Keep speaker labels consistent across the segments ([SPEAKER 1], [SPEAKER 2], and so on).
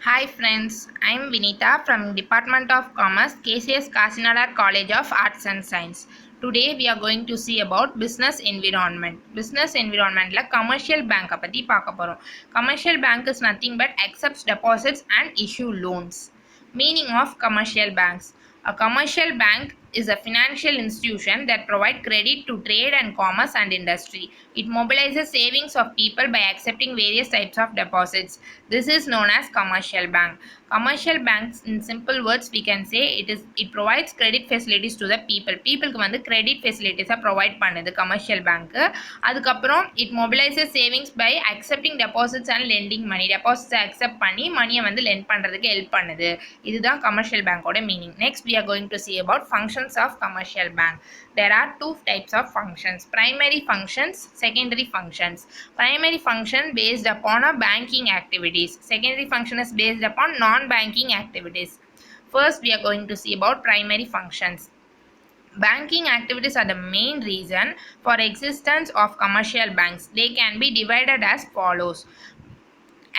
[SPEAKER 1] Hi friends, I am Vinita from Department of Commerce, KCS Kasinadar College of Arts and Science. Today we are going to see about business environment. Business environment la commercial bank பத்தி பார்க்க போறோம். Commercial bank is nothing but accepts deposits and issue loans. Meaning of commercial banks. A commercial bank is a financial institution that provides credit to trade and commerce and industry. It mobilizes savings of people by accepting various types of deposits. This is known as commercial bank. Commercial banks, in simple words, we can say it provides credit facilities to the people. Peopleக்கு வந்து credit facilities provide பண்ணுது commercial bank. அதுக்கப்புறம் it mobilizes savings by accepting deposits and lending money. Deposits accept பண்ணி மணியை வந்து lend பண்றதுக்கு help பண்ணுது. இதுதான் commercial bank ஓட meaning. Next we are going to see about functions of commercial bank. There are two types of functions: primary functions, secondary functions. Primary function based upon a banking activities. Secondary function is based upon non-banking activities. First we are going to see about primary functions. Banking activities are the main reason for existence of commercial banks. They can be divided as follows.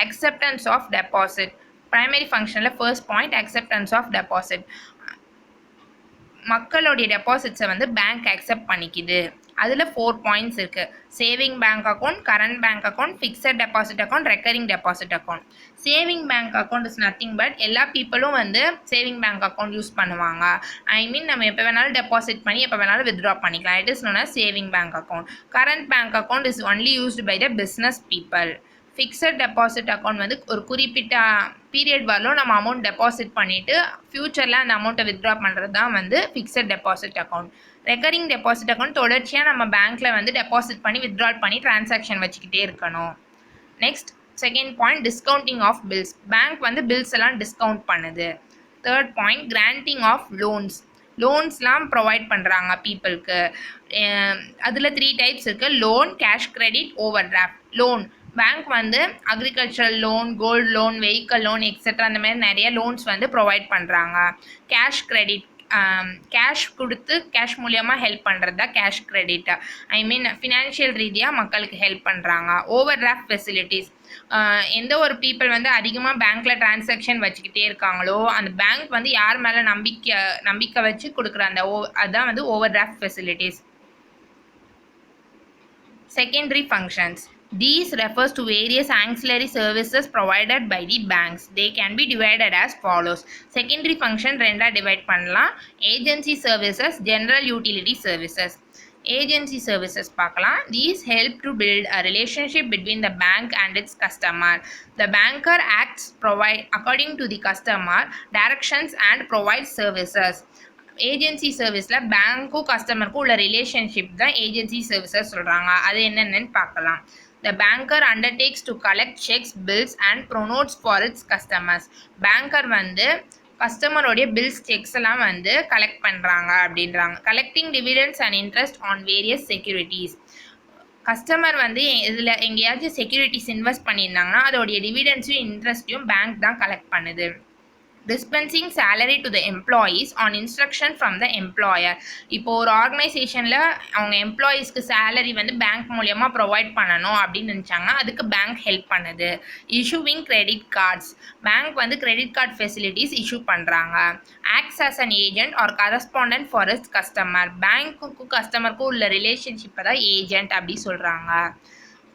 [SPEAKER 1] Acceptance of deposit. Primary function first point, acceptance of deposit. மக்களுடைய டெபாசிட்ஸை வந்து bank accept பண்ணிக்குது. அதில் 4 points இருக்குது. Saving bank account, current bank account, fixed deposit account, recurring deposit account. Saving bank account is nothing but எல்லா பீப்புளும் வந்து saving bank account use பண்ணுவாங்க. ஐ மீன் நம்ம எப்போ வேணாலும் டெபாசிட் பண்ணி எப்போ வேணாலும் வித்ட்ரா பண்ணிக்கலாம். It is known as saving bank account. Current bank account is only used by the business people. Fixed deposit account வந்து ஒரு குறிப்பிட்ட பீரியட் வரலும் நம்ம அமௌண்ட் டெபாசிட் பண்ணிவிட்டு ஃப்யூச்சரில் அந்த அமௌண்ட்டை வித்ட்ரா பண்ணுறது தான் வந்து fixed deposit account. Recurring deposit account தொடர்ச்சியாக நம்ம பேங்க்கில் வந்து டெபாசிட் பண்ணி வித்ட்ரால் பண்ணி டிரான்சாக்ஷன் வச்சுக்கிட்டே இருக்கணும். Next second point, discounting of bills. Bank வந்து பில்ஸ் எல்லாம் டிஸ்கவுண்ட் பண்ணுது. Third point, granting of loans. லோன்ஸ்லாம் ப்ரொவைட் பண்ணுறாங்க பீப்புளுக்கு. அதில் 3 டைப்ஸ் இருக்குது: loan, cash credit, overdraft. Loan bank வந்து agricultural loan, gold loan, vehicle loan etcetera அந்த மாதிரி நிறைய லோன்ஸ் வந்து ப்ரொவைட் பண்ணுறாங்க. கேஷ் கிரெடிட், கேஷ் கொடுத்து கேஷ் மூலியமாக ஹெல்ப் பண்ணுறது தான் cash credit. I mean financial ரீதியாக மக்களுக்கு ஹெல்ப் பண்ணுறாங்க. Over draft facilities. எந்த ஒரு பீப்புள் வந்து அதிகமாக பேங்க்கில் டிரான்சாக்ஷன் வச்சுக்கிட்டே இருக்காங்களோ அந்த பேங்க் வந்து யார் மேலே நம்பிக்கை வச்சு கொடுக்குற அந்த அதுதான் வந்து over draft facilities. Secondary functions. These refers to various ancillary services provided by the banks. They can be divided as follows. Secondary function ரெண்டா டிவைட் பண்ணலாம். Agency services, general utility services. Agency services பார்க்கலாம். These help to build a relationship between the bank and its customer. The banker acts according to the customer directions and provides services. Agency சர்வீஸில் பேங்க்கும் கஸ்டமருக்கும் உள்ள relationship தான் agency services சொல்கிறாங்க. அது என்னென்னு பார்க்கலாம். The banker undertakes to collect checks, bills and pronotes for its customers. Banker வந்து கஸ்டமரோடைய bills sex எல்லாம் வந்து கலெக்ட் பண்ணுறாங்க அப்படின்றாங்க. Collecting dividends and interest on various securities. Customer வந்து இதில் எங்கேயாச்சும் செக்யூரிட்டிஸ் இன்வெஸ்ட் பண்ணியிருந்தாங்கன்னா அதோடைய டிவிடெண்ட்ஸையும் இன்ட்ரெஸ்ட்டையும் பேங்க் தான் கலெக்ட் பண்ணுது. Dispensing salary to the employees on instruction from the employer. இப்போ ஒரு ஆர்கனைசேஷனில் அவங்க எம்ப்ளாயீஸ்க்கு சேலரி வந்து பேங்க் மூலியமாக ப்ரொவைட் பண்ணணும் அப்படின்னு நினச்சாங்கன்னா அதுக்கு பேங்க் ஹெல்ப் பண்ணுது. Issuing credit cards. பேங்க் வந்து கிரெடிட் கார்டு ஃபெசிலிட்டிஸ் இஷ்யூ பண்ணுறாங்க. Acts as an agent or correspondent for its customer. பேங்க்குக்கும் கஸ்டமருக்கும் உள்ள ரிலேஷன்ஷிப்பை தான் ஏஜென்ட் அப்படி சொல்கிறாங்க.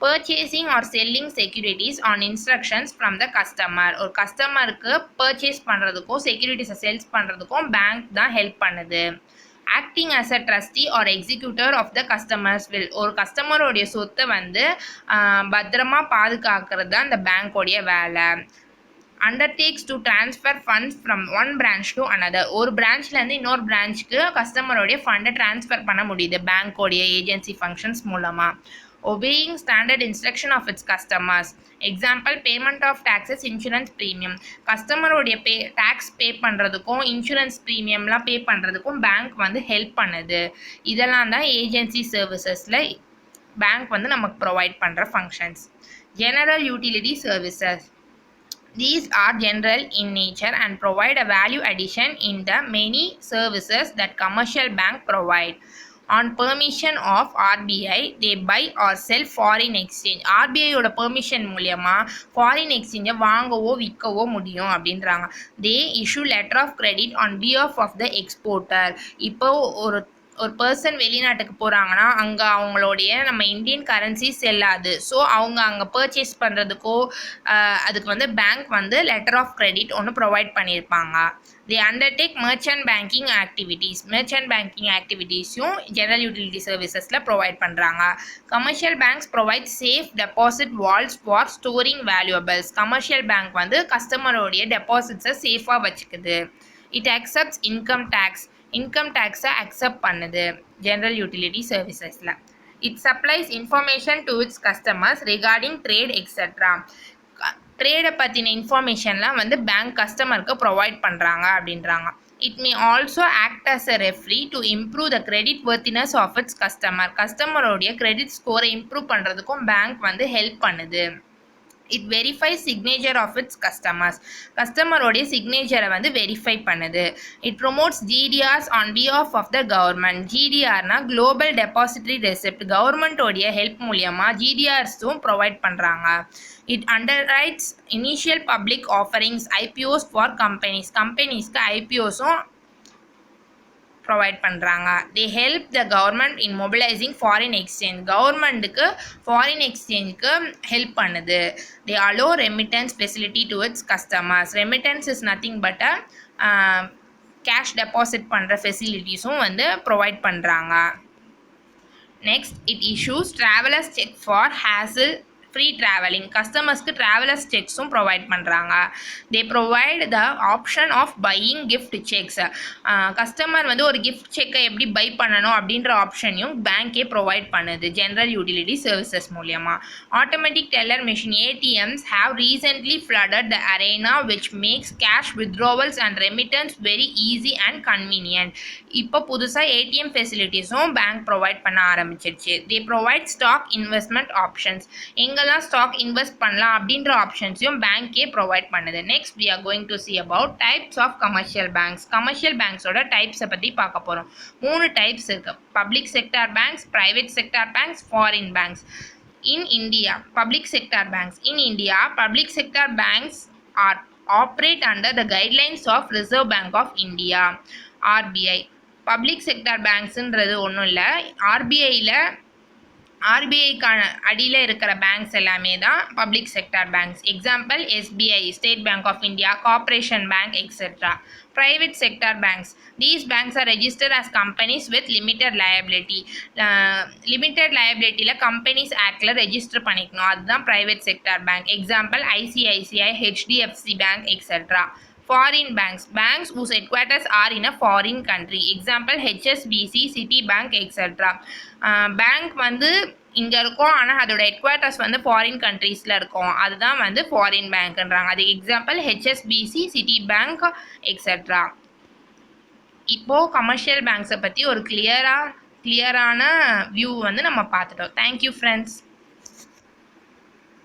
[SPEAKER 1] Purchasing or selling securities on instructions from the customer. ஒரு கஸ்டமருக்கு பர்ச்சேஸ் பண்ணுறதுக்கும் செக்யூரிட்டிஸை சேல்ஸ் பண்ணுறதுக்கும் பேங்க் தான் ஹெல்ப் பண்ணுது. Acting as a trustee or executor of the customers will. ஒரு கஸ்டமரோடைய சொத்தை வந்து பத்திரமா பாதுகாக்கிறது தான் இந்த பேங்க்கோடைய வேலை. undertakes to transfer funds from one branch to another. ஒரு பிரான்ச்லேருந்து இன்னொரு பிரான்ச்சுக்கு கஸ்டமரோடைய ஃபண்டை ட்ரான்ஸ்ஃபர் பண்ண முடியுது பேங்க்கோடைய ஏஜென்சி ஃபங்க்ஷன்ஸ் மூலமாக. obeying standard instruction of its customers. Example, payment of taxes, insurance premium. கஸ்டமரோடைய டேக்ஸ் பே பண்ணுறதுக்கும் இன்சூரன்ஸ் ப்ரீமியம்லாம் பே பண்ணுறதுக்கும் பேங்க் வந்து ஹெல்ப் பண்ணுது. இதெல்லாம் தான் ஏஜென்சி சர்வீசஸில் பேங்க் வந்து நமக்கு ப்ரொவைட் பண்ணுற functions. General utility services. These are general in nature and provide a value addition in the many services that commercial bank provide. On permission of RBI they buy or sell foreign exchange. ஆர்பிஐயோட permission மூலியமா foreign எக்ஸ்சேஞ்சை வாங்கவோ விற்கவோ முடியும் அப்படின்றாங்க. They issue letter of credit on behalf of the exporter. இப்போ ஒரு person வெளிநாட்டுக்கு போகிறாங்கன்னா அங்கே அவங்களுடைய நம்ம இந்தியன் கரன்சி செல்லாது. ஸோ அவங்க அங்கே பர்ச்சேஸ் பண்ணுறதுக்கோ அதுக்கு வந்து பேங்க் வந்து லெட்டர் ஆஃப் கிரெடிட் ஒன்று ப்ரொவைட் பண்ணியிருப்பாங்க. They undertake merchant banking activities. Merchant banking ஆக்டிவிட்டீஸும் ஜெனரல் யூட்டிலிட்டி சர்வீசஸில் ப்ரொவைட் பண்ணுறாங்க. Commercial banks provide safe deposit vaults for storing valuables. Commercial bank வந்து கஸ்டமரோடைய டெபாசிட்ஸை சேஃபாக வச்சுக்குது. இட் அக்செப்ட்ஸ் இன்கம் டேக்ஸை அக்செப்ட் பண்ணுது ஜெனரல் யூட்டிலிட்டி சர்வீசஸில். It supplies information to its customers regarding trade etcetera. ட்ரேடை பற்றின இன்ஃபர்மேஷன்லாம் வந்து பேங்க் கஸ்டமருக்கு ப்ரொவைட் பண்ணுறாங்க அப்படின்றாங்க. It may also act as a referee to improve the credit worthiness of its customer. கஸ்டமரோடைய கிரெடிட் ஸ்கோரை இம்ப்ரூவ் பண்ணுறதுக்கும் பேங்க் வந்து ஹெல்ப் பண்ணுது. It verifies signature of its customers. கஸ்டமரோடைய சிக்னேச்சரை வந்து வெரிஃபை பண்ணுது. It promotes GDRs on behalf of the government. ஜிடிஆர்னா குளோபல் டெபாசிட்டரி ரெசிப்ட். கவர்மெண்ட்டோடைய ஹெல்ப் மூலியமாக ஜிடிஆர்ஸும் ப்ரொவைட் பண்ணுறாங்க. It underwrites initial public offerings IPOs for கம்பெனிஸ்க்கு ஐபிஓஸும் ப்ரொவைட் பண்ணுறாங்க. They help the government in mobilising foreign exchange. கவர்மெண்ட்டுக்கு ஃபாரின் எக்ஸ்சேஞ்சுக்கு ஹெல்ப் பண்ணுது. They allow remittance facility to its customers. Remittance is nothing but cash deposit பண்ணுற ஃபெசிலிட்டிஸும் வந்து provide பண்ணுறாங்க. Next, it issues travellers cheque for hassle free travelling. கஸ்டமர்ஸ்க்கு travellers செக்ஸும் provide பண்ணுறாங்க. They provide the option of buying gift cheques. Customer வந்து ஒரு gift செக்கை எப்படி பை பண்ணணும் அப்படின்ற ஆப்ஷனையும் பேங்க்கே ப்ரொவைட் பண்ணுது ஜென்ரல் யூட்டிலிட்டி சர்வீசஸ் மூலியமாக. Automatic teller machine ATMs have recently flooded the arena which makes cash withdrawals and remittance very easy and convenient. இப்போ புதுசாக ஏடிஎம் ஃபெசிலிட்டிஸும் பேங்க் ப்ரொவைட் பண்ண ஆரம்பிச்சிருச்சு. They provide stock investment options. எங்கெல்லாம் stock invest பண்ணலாம் அப்படின்ற ஆப்ஷன்ஸையும் பேங்க்கே ப்ரொவைட் பண்ணுது. Next we are going to see about types of commercial banks. Commercial பேங்க்ஸோட டைப்ஸை பற்றி பார்க்க போகிறோம். 3 டைப்ஸ் இருக்குது. Public sector banks, private sector banks, foreign banks. In India, public sector banks are operate under the guidelines of Reserve Bank of India, RBI. Public sector பேங்க்ஸுன்றது ஒன்றும் இல்லை, ஆர்பிஐக்கான அடியில் இருக்கிற பேங்க்ஸ் எல்லாமே தான் public sector banks. Example SBI, State Bank of India, Corporation Bank etcetera. Private sector banks. These banks are registered as companies with limited liability. Limited liability ல companies actல register பண்ணிக்கணும், அதுதான் private sector bank. Example ICICI, HDFC Bank etc. Foreign banks. Banks whose headquarters are in a foreign country. Example HSBC, Citibank etc. Bank வந்து இங்கே இருக்கும், ஆனால் அதோட ஹெட்குவார்ட்டர்ஸ் வந்து foreign கண்ட்ரீஸில் இருக்கும், அதுதான் வந்து ஃபாரின் பேங்க்ன்றாங்க. அதுக்கு example HSBC, city bank etcetera. இப்போது கமர்ஷியல் பேங்க்ஸை பற்றி ஒரு கிளியரான வியூ வந்து நம்ம பார்த்துட்டோம். Thank you friends.